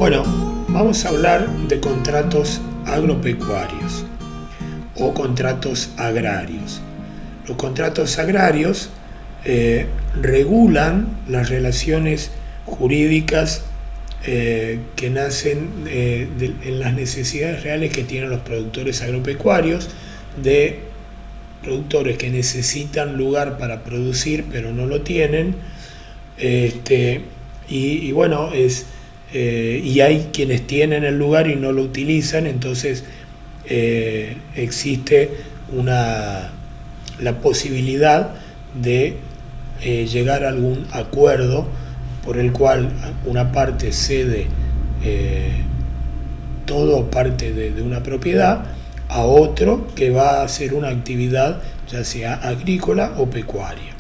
Bueno, vamos a hablar de contratos agropecuarios o contratos agrarios. Los contratos agrarios regulan las relaciones jurídicas que nacen en las necesidades reales que tienen los productores agropecuarios, de productores que necesitan lugar para producir pero no lo tienen, y hay quienes tienen el lugar y no lo utilizan. Entonces existe la posibilidad de llegar a algún acuerdo por el cual una parte cede todo o parte de una propiedad a otro que va a hacer una actividad, ya sea agrícola o pecuaria.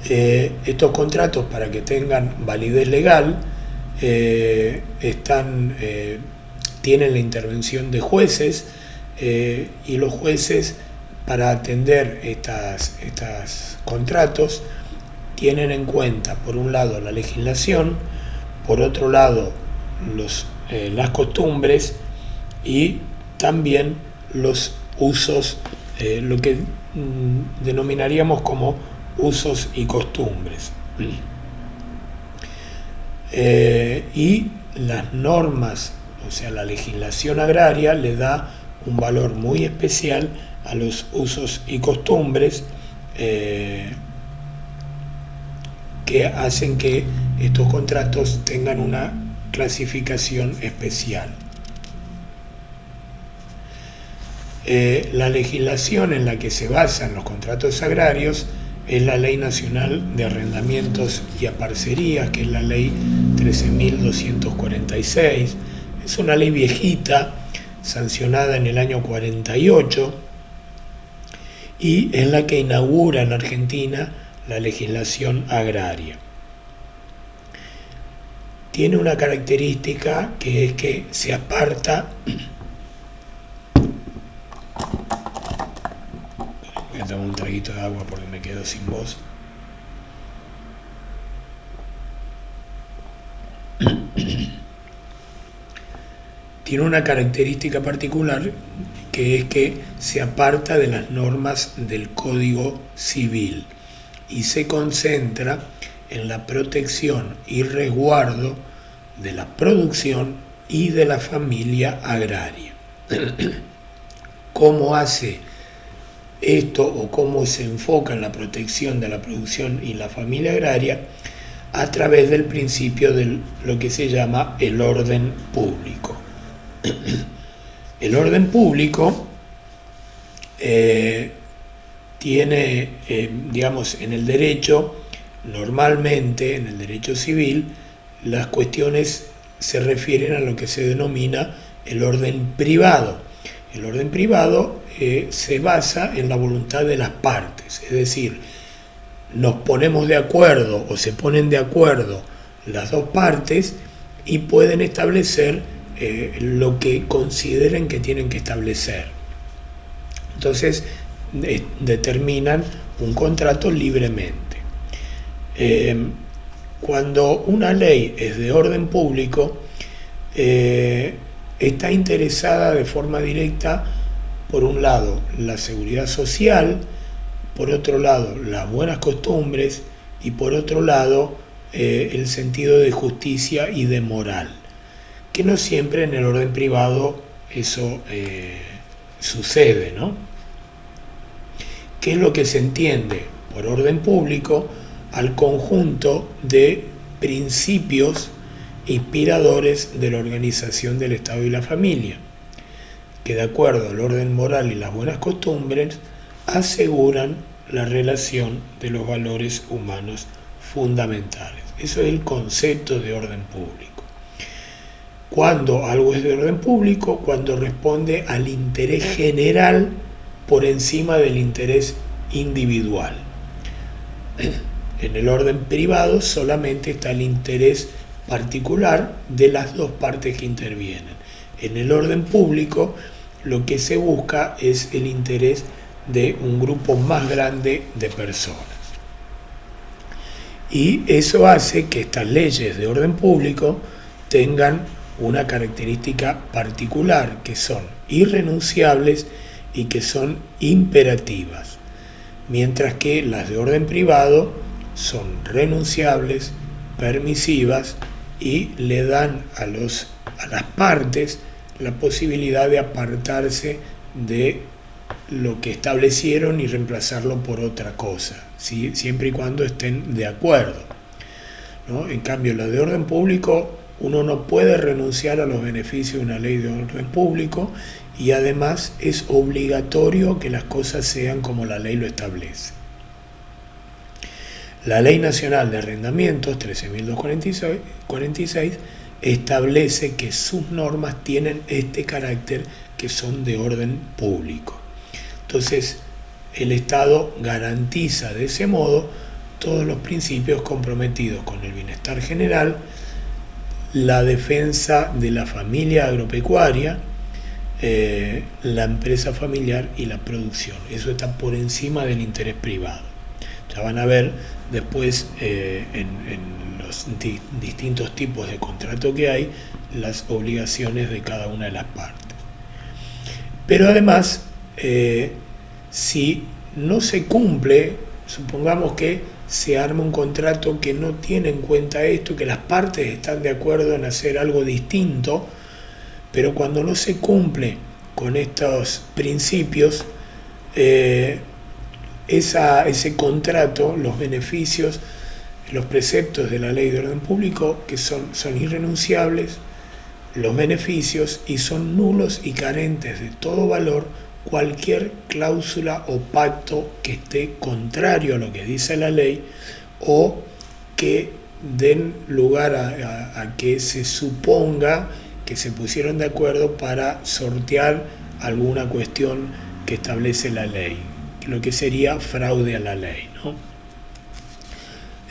Estos contratos, para que tengan validez legal, tienen la intervención de jueces, y los jueces, para atender estos contratos, tienen en cuenta, por un lado, la legislación, por otro lado, las costumbres y también los usos, lo que denominaríamos como usos y costumbres. Y las normas, o sea, la legislación agraria le da un valor muy especial a los usos y costumbres, que hacen que estos contratos tengan una clasificación especial. La legislación en la que se basan los contratos agrarios es la Ley Nacional de Arrendamientos y Aparcerías, que es la Ley 13.246. Es una ley viejita, sancionada en el año 48, y es la que inaugura en Argentina la legislación agraria. Tiene una característica, que es que se aparta. Voy a tomar un traguito de agua porque me quedo sin voz. Tiene una característica particular, que es que se aparta de las normas del Código Civil y se concentra en la protección y resguardo de la producción y de la familia agraria. ¿Cómo hace esto, o cómo se enfoca en la protección de la producción y la familia agraria? A través del principio de lo que se llama el orden público. El orden público tiene, en el derecho, normalmente en el derecho civil, las cuestiones se refieren a lo que se denomina el orden privado. El orden privado se basa en la voluntad de las partes, es decir, nos ponemos de acuerdo o se ponen de acuerdo las dos partes y pueden establecer lo que consideren que tienen que establecer. Entonces determinan un contrato libremente. Cuando una ley es de orden público, está interesada de forma directa, por un lado, la seguridad social, por otro lado, las buenas costumbres, y por otro lado, el sentido de justicia y de moral, que no siempre en el orden privado eso sucede, ¿no? ¿Qué es lo que se entiende por orden público? Al conjunto de principios inspiradores de la organización del Estado y la familia, que de acuerdo al orden moral y las buenas costumbres aseguran la relación de los valores humanos fundamentales. Eso es el concepto de orden público. Cuando algo es de orden público, cuando responde al interés general por encima del interés individual. En el orden privado solamente está el interés particular de las dos partes que intervienen. En el orden público, lo que se busca es el interés de un grupo más grande de personas. Y eso hace que estas leyes de orden público tengan una característica particular, que son irrenunciables y que son imperativas, mientras que las de orden privado son renunciables, permisivas y le dan a las partes la posibilidad de apartarse de lo que establecieron y reemplazarlo por otra cosa, ¿sí? Siempre y cuando estén de acuerdo, ¿no? En cambio, lo de orden público, uno no puede renunciar a los beneficios de una ley de orden público y además es obligatorio que las cosas sean como la ley lo establece. La Ley Nacional de Arrendamientos 13.246 establece que sus normas tienen este carácter, que son de orden público. Entonces, el Estado garantiza de ese modo todos los principios comprometidos con el bienestar general, la defensa de la familia agropecuaria, la empresa familiar y la producción. Eso está por encima del interés privado. Ya van a ver después en los distintos tipos de contrato que hay, las obligaciones de cada una de las partes. Pero además, si no se cumple, supongamos que se arma un contrato que no tiene en cuenta esto, que las partes están de acuerdo en hacer algo distinto, pero cuando no se cumple con estos principios, ese contrato, los beneficios, los preceptos de la ley de orden público, que son irrenunciables, los beneficios, y son nulos y carentes de todo valor cualquier cláusula o pacto que esté contrario a lo que dice la ley o que den lugar a que se suponga que se pusieron de acuerdo para sortear alguna cuestión que establece la ley, lo que sería fraude a la ley, ¿no?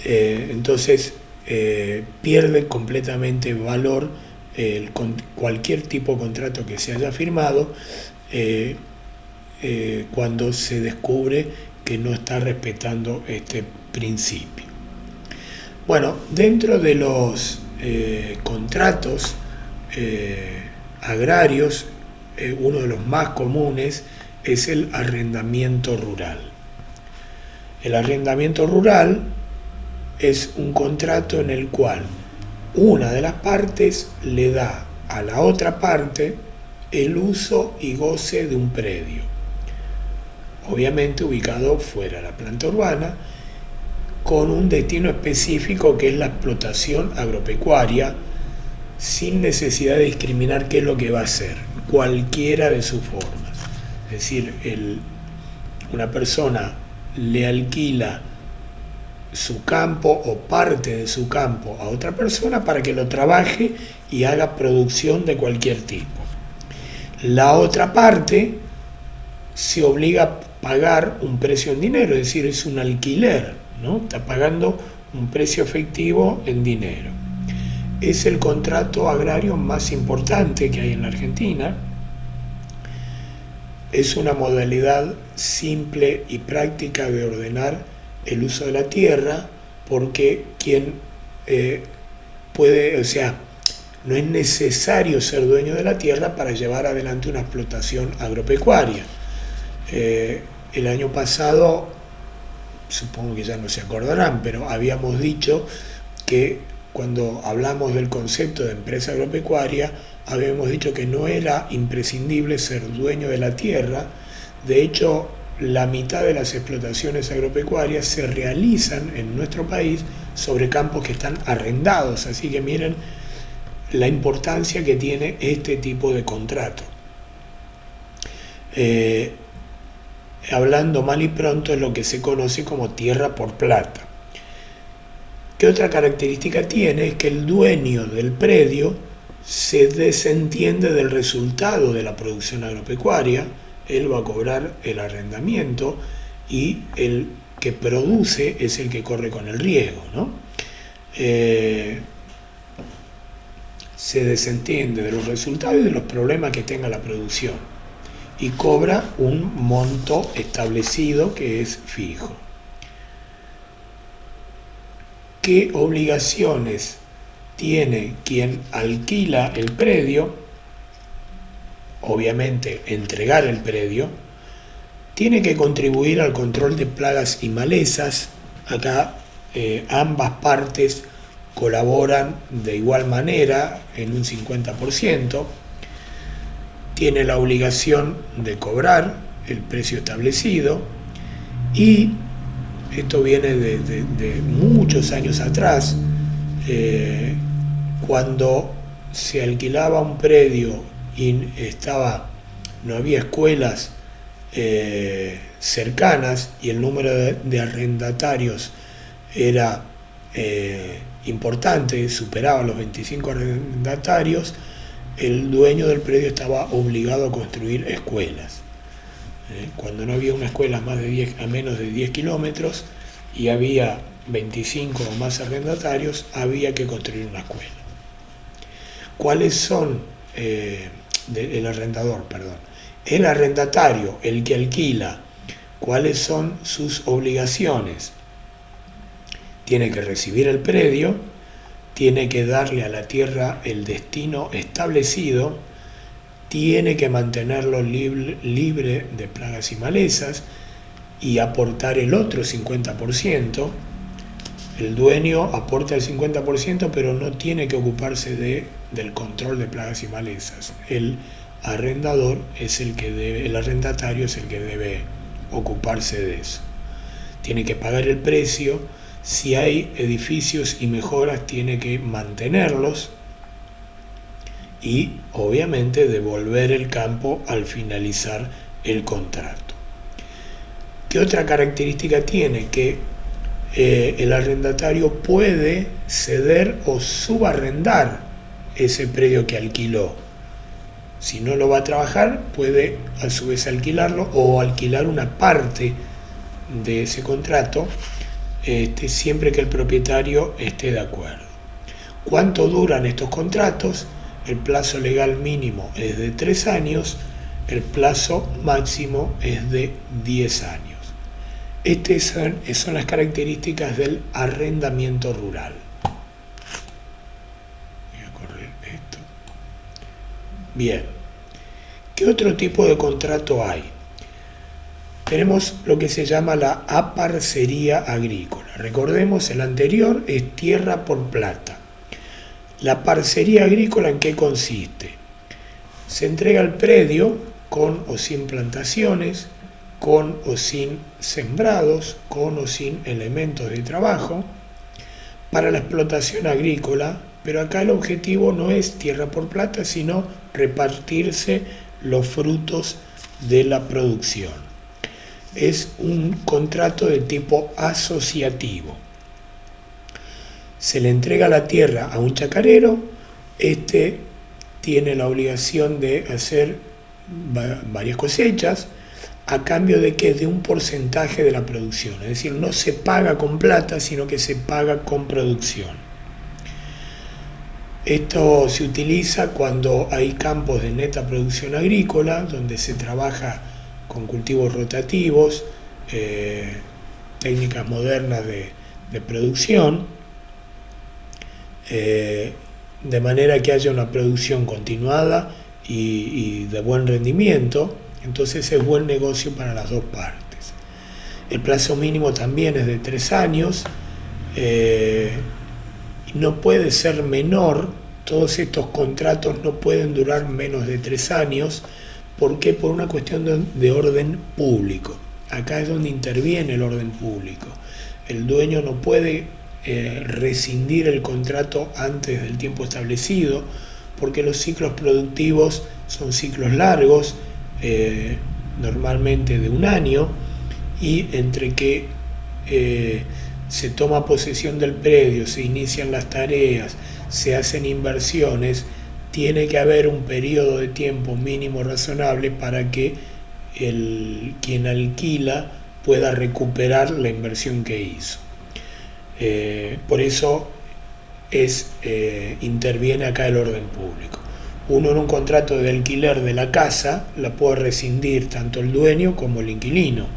Entonces pierde completamente valor cualquier tipo de contrato que se haya firmado cuando se descubre que no está respetando este principio. Bueno, dentro de los contratos agrarios, uno de los más comunes es el arrendamiento rural. El arrendamiento rural es un contrato en el cual una de las partes le da a la otra parte el uso y goce de un predio, obviamente ubicado fuera de la planta urbana, con un destino específico que es la explotación agropecuaria, sin necesidad de discriminar qué es lo que va a hacer, cualquiera de sus formas. Es decir, una persona le alquila su campo o parte de su campo a otra persona para que lo trabaje y haga producción de cualquier tipo. La otra parte se obliga a pagar un precio en dinero, es decir, es un alquiler, ¿no? Está pagando un precio efectivo en dinero. Es el contrato agrario más importante que hay en la Argentina. Es una modalidad simple y práctica de ordenar el uso de la tierra, porque no es necesario ser dueño de la tierra para llevar adelante una explotación agropecuaria. El año pasado, supongo que ya no se acordarán, pero habíamos dicho que cuando hablamos del concepto de empresa agropecuaria, habíamos dicho que no era imprescindible ser dueño de la tierra. De hecho, la mitad de las explotaciones agropecuarias se realizan en nuestro país sobre campos que están arrendados, así que miren la importancia que tiene este tipo de contrato. Hablando mal y pronto, es lo que se conoce como tierra por plata. ¿Qué otra característica tiene? Es que el dueño del predio se desentiende del resultado de la producción agropecuaria. Él va a cobrar el arrendamiento y el que produce es el que corre con el riesgo, ¿no? Se desentiende de los resultados y de los problemas que tenga la producción y cobra un monto establecido que es fijo. ¿Qué obligaciones tiene quien alquila el predio, obviamente entregar el predio, tiene que contribuir al control de plagas y malezas. Acá ambas partes colaboran de igual manera en un 50%. Tiene la obligación de cobrar el precio establecido, y esto viene de muchos años atrás, cuando se alquilaba un predio y no había escuelas cercanas y el número de arrendatarios era importante, superaba los 25 arrendatarios, el dueño del predio estaba obligado a construir escuelas. Cuando no había una escuela a menos de 10 kilómetros y había 25 o más arrendatarios, había que construir una escuela. ¿Cuáles son el arrendador, perdón? El arrendatario, el que alquila, ¿cuáles son sus obligaciones? Tiene que recibir el predio, tiene que darle a la tierra el destino establecido, tiene que mantenerlo libre de plagas y malezas y aportar el otro 50%. El dueño aporta el 50%, pero no tiene que ocuparse del control de plagas y malezas. El arrendador es el arrendatario es el que debe ocuparse de eso. Tiene que pagar el precio. Si hay edificios y mejoras, tiene que mantenerlos y obviamente devolver el campo al finalizar el contrato. ¿Qué otra característica tiene? Que el arrendatario puede ceder o subarrendar ese predio que alquiló. Si no lo va a trabajar, puede a su vez alquilarlo o alquilar una parte de ese contrato, siempre que el propietario esté de acuerdo. ¿Cuánto duran estos contratos? El plazo legal mínimo es de 3 años, el plazo máximo es de 10 años. Estas son las características del arrendamiento rural. Voy a correr esto. Bien. ¿Qué otro tipo de contrato hay? Tenemos lo que se llama la aparcería agrícola. Recordemos, el anterior es tierra por plata. La parcería agrícola, ¿en qué consiste? Se entrega el predio con o sin plantaciones, con o sin sembrados, con o sin elementos de trabajo, para la explotación agrícola, pero acá el objetivo no es tierra por plata, sino repartirse los frutos de la producción. Es un contrato de tipo asociativo. Se le entrega la tierra a un chacarero, tiene la obligación de hacer varias cosechas, a cambio de que de un porcentaje de la producción. Es decir, no se paga con plata, sino que se paga con producción. Esto se utiliza cuando hay campos de neta producción agrícola, donde se trabaja con cultivos rotativos, técnicas modernas de producción, de manera que haya una producción continuada y de buen rendimiento. Entonces es buen negocio para las dos partes. El plazo mínimo también es de 3 años, no puede ser menor. Todos estos contratos no pueden durar menos de 3 años. ¿Por qué? Por una cuestión de orden público. Acá es donde interviene el orden público. El dueño no puede rescindir el contrato antes del tiempo establecido, porque los ciclos productivos son ciclos largos, normalmente de 1 año, y entre que se toma posesión del predio, se inician las tareas, se hacen inversiones, tiene que haber un periodo de tiempo mínimo razonable para que quien alquila pueda recuperar la inversión que hizo. Por eso interviene acá el orden público. Uno en un contrato de alquiler de la casa la puede rescindir tanto el dueño como el inquilino.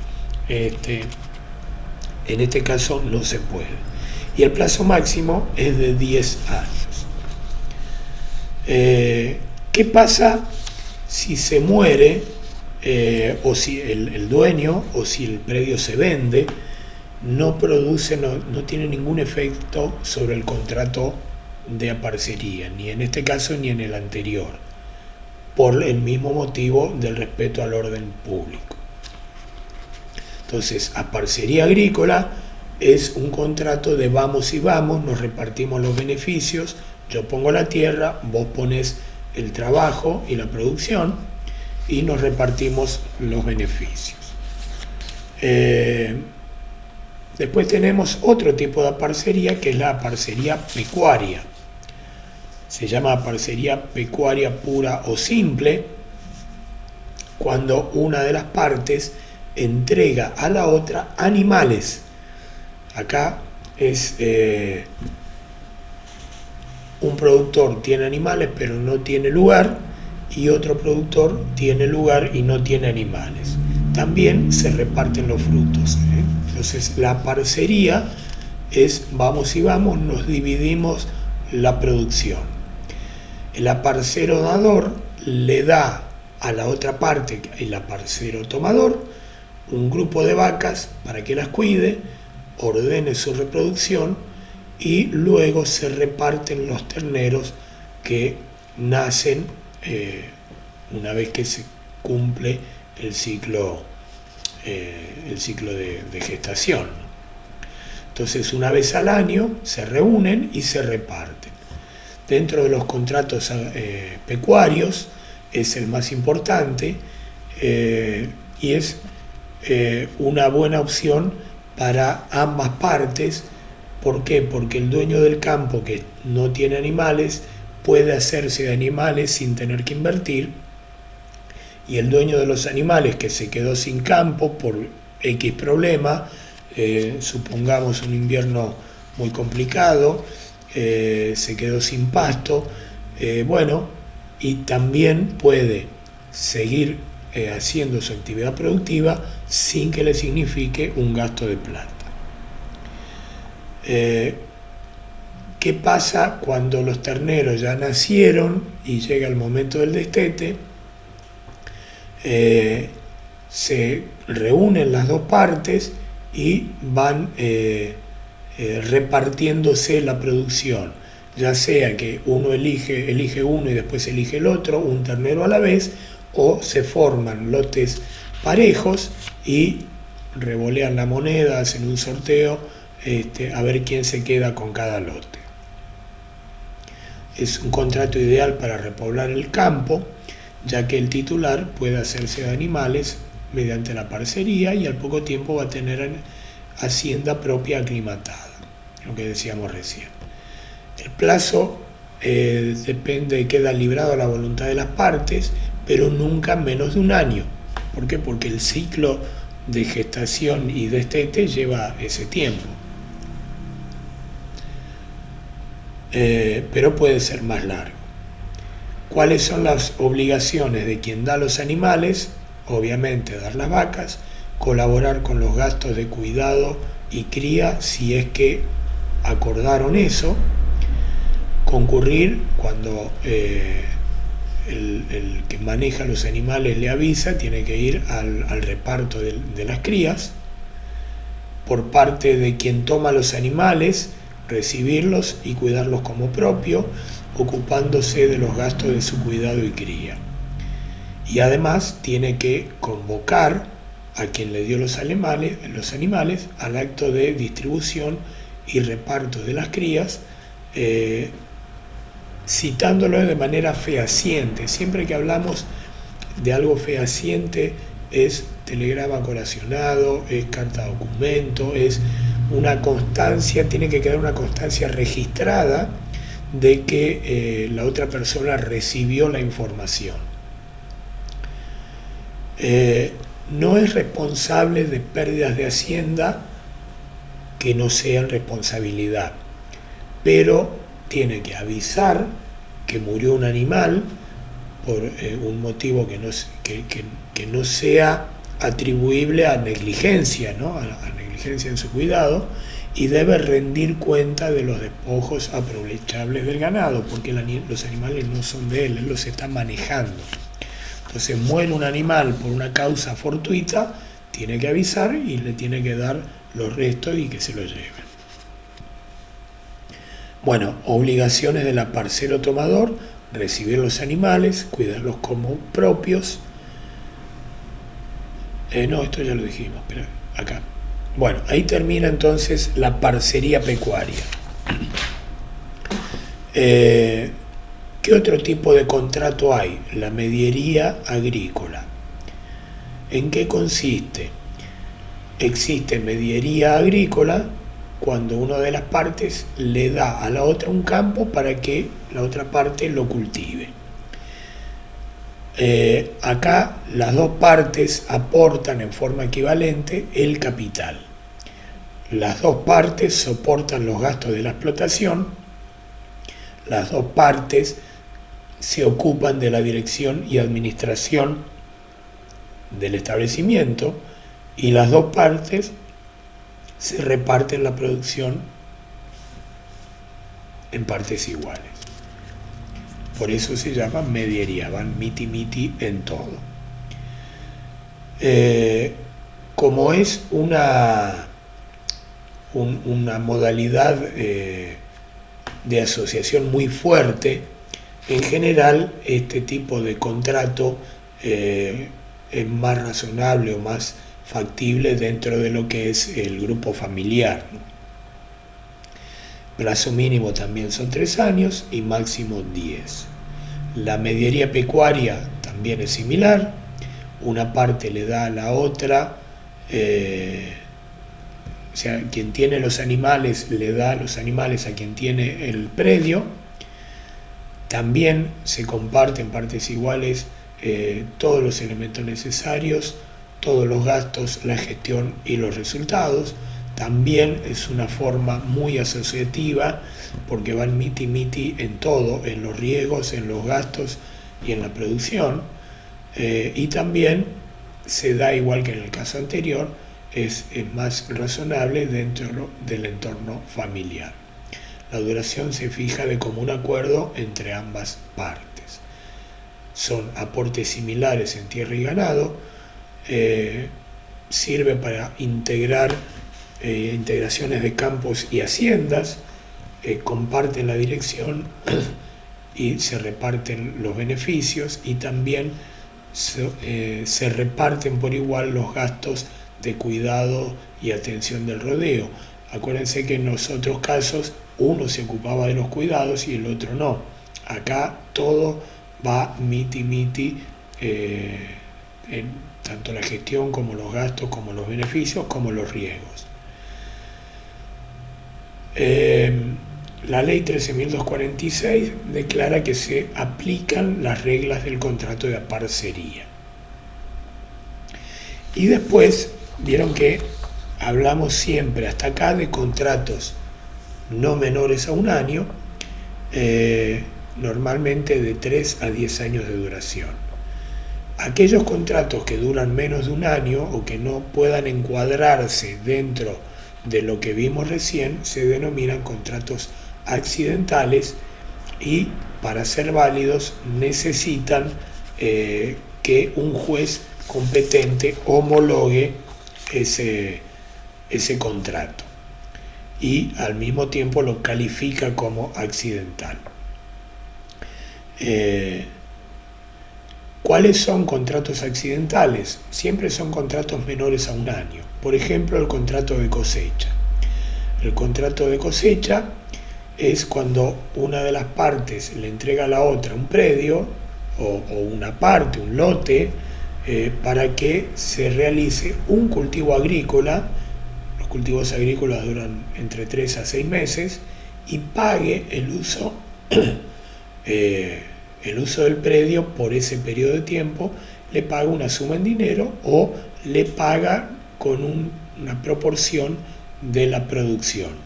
En este caso no se puede. Y el plazo máximo es de 10 años. ¿Qué pasa si se muere o si el dueño o si el predio se vende? No produce, no tiene ningún efecto sobre el contrato de aparcería, ni en este caso ni en el anterior, por el mismo motivo del respeto al orden público. Entonces, aparcería agrícola es un contrato de vamos y vamos, nos repartimos los beneficios, yo pongo la tierra, vos pones el trabajo y la producción y nos repartimos los beneficios. Después tenemos otro tipo de aparcería, que es la aparcería pecuaria. Se llama aparcería pecuaria pura o simple cuando una de las partes entrega a la otra animales. Acá es un productor tiene animales pero no tiene lugar, y otro productor tiene lugar y no tiene animales. También se reparten los frutos. Entonces la parcería es vamos y vamos, nos dividimos la producción. El aparcero dador le da a la otra parte, el aparcero tomador, un grupo de vacas para que las cuide, ordene su reproducción y luego se reparten los terneros que nacen una vez que se cumple el ciclo de gestación. Entonces, una vez al año se reúnen y se reparten. Dentro de los contratos pecuarios es el más importante y es una buena opción para ambas partes. ¿Por qué? Porque el dueño del campo que no tiene animales puede hacerse de animales sin tener que invertir, y el dueño de los animales que se quedó sin campo por X problema, supongamos un invierno muy complicado, se quedó sin pasto, y también puede seguir haciendo su actividad productiva sin que le signifique un gasto de plata. ¿Qué pasa cuando los terneros ya nacieron y llega el momento del destete? Se reúnen las dos partes y van repartiéndose la producción, ya sea que uno elige uno y después elige el otro, un ternero a la vez, o se forman lotes parejos y revolean la moneda, hacen un sorteo a ver quién se queda con cada lote. Es un contrato ideal para repoblar el campo, ya que el titular puede hacerse de animales mediante la parcería y al poco tiempo va a tener hacienda propia aclimatada, lo que decíamos recién. El plazo queda librado a la voluntad de las partes, pero nunca menos de un año. ¿Por qué? Porque el ciclo de gestación y destete lleva ese tiempo. Pero puede ser más largo. ¿Cuáles son las obligaciones de quien da los animales? Obviamente dar las vacas, colaborar con los gastos de cuidado y cría si es que acordaron eso, concurrir cuando el que maneja los animales le avisa, tiene que ir al reparto de las crías. Por parte de quien toma los animales, recibirlos y cuidarlos como propio, ocupándose de los gastos de su cuidado y cría. Y además tiene que convocar a quien le dio los animales al acto de distribución y reparto de las crías, citándolo de manera fehaciente. Siempre que hablamos de algo fehaciente es telegrama colacionado, es carta documento, es una constancia, tiene que quedar una constancia registrada de que la otra persona recibió la información. No es responsable de pérdidas de hacienda que no sean responsabilidad, pero tiene que avisar que murió un animal por un motivo que no sea atribuible a negligencia, ¿no? a negligencia en su cuidado, y debe rendir cuenta de los despojos aprovechables del ganado, porque los animales no son de él los está manejando. Entonces muere un animal por una causa fortuita, tiene que avisar y le tiene que dar los restos y que se lo lleven. Bueno, obligaciones del parcero tomador: recibir los animales, cuidarlos como propios. No, esto ya lo dijimos, pero acá. Bueno, ahí termina entonces la parcería pecuaria. ¿Qué otro tipo de contrato hay? La mediería agrícola. ¿En qué consiste? Existe mediería agrícola cuando una de las partes le da a la otra un campo para que la otra parte lo cultive. Acá las dos partes aportan en forma equivalente el capital. Las dos partes soportan los gastos de la explotación. Las dos partes se ocupan de la dirección y administración del establecimiento y las dos partes se reparten la producción en partes iguales. Por eso se llama mediería, van miti en todo. Como es una modalidad de asociación muy fuerte, en general este tipo de contrato es más razonable o más factible dentro de lo que es el grupo familiar, ¿no? Plazo mínimo también son 3 años y máximo 10. La mediería pecuaria también es similar. Una parte le da a la otra, o sea, quien tiene los animales le da los animales a quien tiene el predio. También se comparten en partes iguales todos los elementos necesarios, todos los gastos, la gestión y los resultados. También es una forma muy asociativa porque van miti en todo, en los riesgos, en los gastos y en la producción. Y también se da, igual que en el caso anterior, es más razonable dentro del entorno familiar. La duración se fija de común acuerdo entre ambas partes. Son aportes similares en tierra y ganado. Sirve para integrar integraciones de campos y haciendas, comparten la dirección y se reparten los beneficios, y también se reparten por igual los gastos de cuidado y atención del rodeo. Acuérdense que en los otros casos uno se ocupaba de los cuidados y el otro no. Acá todo va miti, tanto la gestión como los gastos, como los beneficios, como los riesgos. La ley 13.246 declara que se aplican las reglas del contrato de parcería. Y después, vieron que hablamos siempre hasta acá de contratos no menores a 1 año, normalmente de 3 a 10 años de duración. Aquellos contratos que duran menos de 1 año o que no puedan encuadrarse dentro de lo que vimos recién se denominan contratos accidentales, y para ser válidos necesitan que un juez competente homologue ese contrato y al mismo tiempo lo califica como accidental. ¿Cuáles son contratos accidentales? Siempre son contratos menores a 1 año. Por ejemplo, el contrato de cosecha. El contrato de cosecha es cuando una de las partes le entrega a la otra un predio o una parte, un lote, para que se realice un cultivo agrícola. Los cultivos agrícolas duran entre 3 a 6 meses y pague el uso del predio por ese periodo de tiempo. Le paga una suma en dinero o le paga con una proporción de la producción.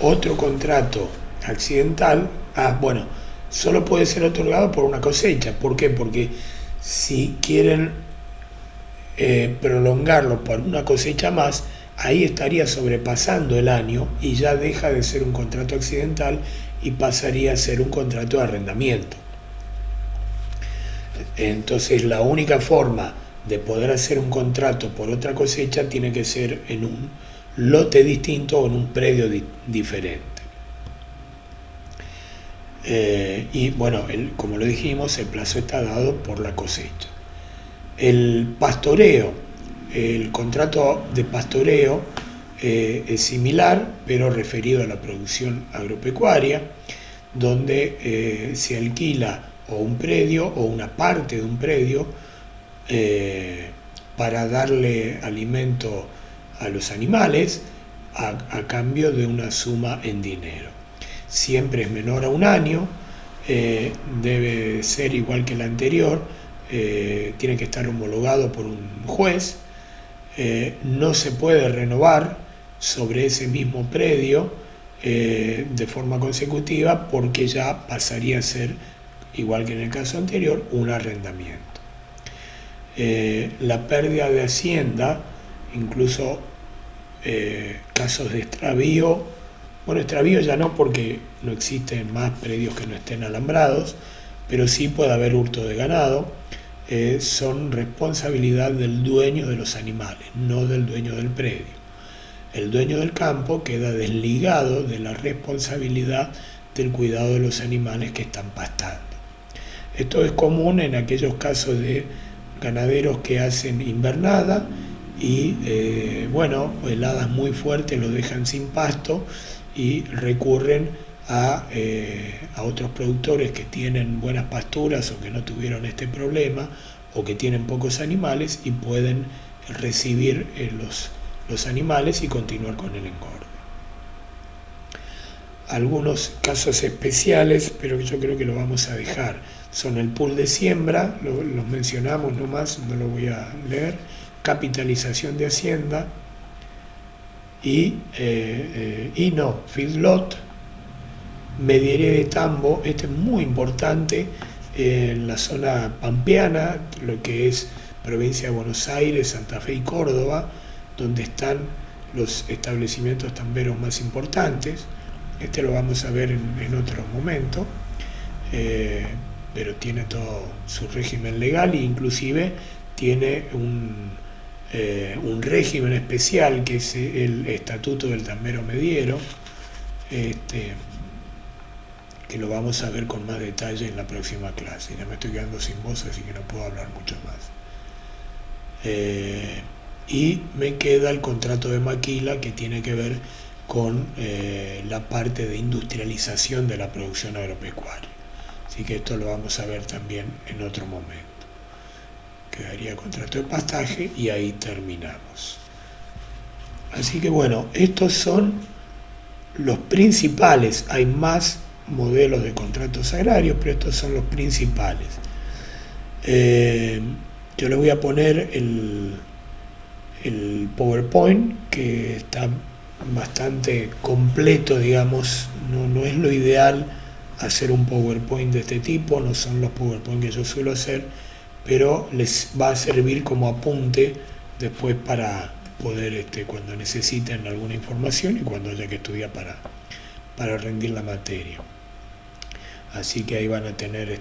Otro contrato accidental, solo puede ser otorgado por una cosecha. ¿Por qué? Porque si quieren prolongarlo por una cosecha más, ahí estaría sobrepasando el año y ya deja de ser un contrato accidental y pasaría a ser un contrato de arrendamiento. Entonces la única forma de poder hacer un contrato por otra cosecha tiene que ser en un lote distinto o en un predio diferente. Y bueno, como lo dijimos, el plazo está dado por la cosecha. El pastoreo, el contrato de pastoreo es similar, pero referido a la producción agropecuaria, donde se alquila o un predio o una parte de un predio para darle alimento a los animales a cambio de una suma en dinero. Siempre es menor a un año, debe ser igual que el anterior, tiene que estar homologado por un juez, no se puede renovar sobre ese mismo predio de forma consecutiva porque ya pasaría a ser, igual que en el caso anterior, un arrendamiento. La pérdida de hacienda, incluso casos de extravío, bueno, extravío ya no porque no existen más predios que no estén alambrados, pero sí puede haber hurto de ganado, son responsabilidad del dueño de los animales, no del dueño del predio. El dueño del campo queda desligado de la responsabilidad del cuidado de los animales que están pastando. Esto es común en aquellos casos de ganaderos que hacen invernada y heladas muy fuertes los dejan sin pasto y recurren a otros productores que tienen buenas pasturas o que no tuvieron este problema o que tienen pocos animales y pueden recibir los animales y continuar con el engorde. Algunos casos especiales, pero yo creo que lo vamos a dejar, son el pool de siembra, los mencionamos nomás, no lo voy a leer, capitalización de hacienda y feedlot, medieré de tambo. Este es muy importante en la zona pampeana, lo que es provincia de Buenos Aires, Santa Fe y Córdoba, donde están los establecimientos tamberos más importantes. Este lo vamos a ver en otro momento, pero tiene todo su régimen legal e inclusive tiene un régimen especial que es el Estatuto del Tambero Mediero, que lo vamos a ver con más detalle en la próxima clase. Ya me estoy quedando sin voz, así que no puedo hablar mucho más. Y me queda el contrato de maquila, que tiene que ver con la parte de industrialización de la producción agropecuaria. Así que esto lo vamos a ver también en otro momento. Quedaría contrato de pastaje y ahí terminamos. Así que bueno, estos son los principales. Hay más modelos de contratos agrarios, pero estos son los principales. Yo les voy a poner el PowerPoint, que está bastante completo, digamos. No es lo ideal hacer un PowerPoint de este tipo, no son los PowerPoint que yo suelo hacer, pero les va a servir como apunte después para poder, cuando necesiten alguna información y cuando haya que estudiar para rendir la materia. Así que ahí van a tener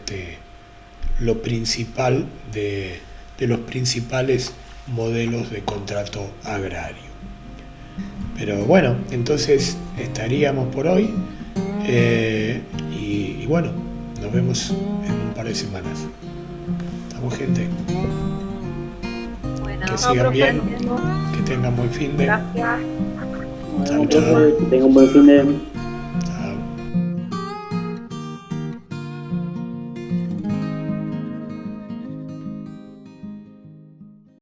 lo principal de los principales modelos de contrato agrario. Pero bueno, entonces estaríamos por hoy y bueno, nos vemos en un par de semanas. ¿Estamos, gente? Bueno, que sigan bien, que tengan buen fin de. Gracias. Chao, chao. Que tengan un buen fin de.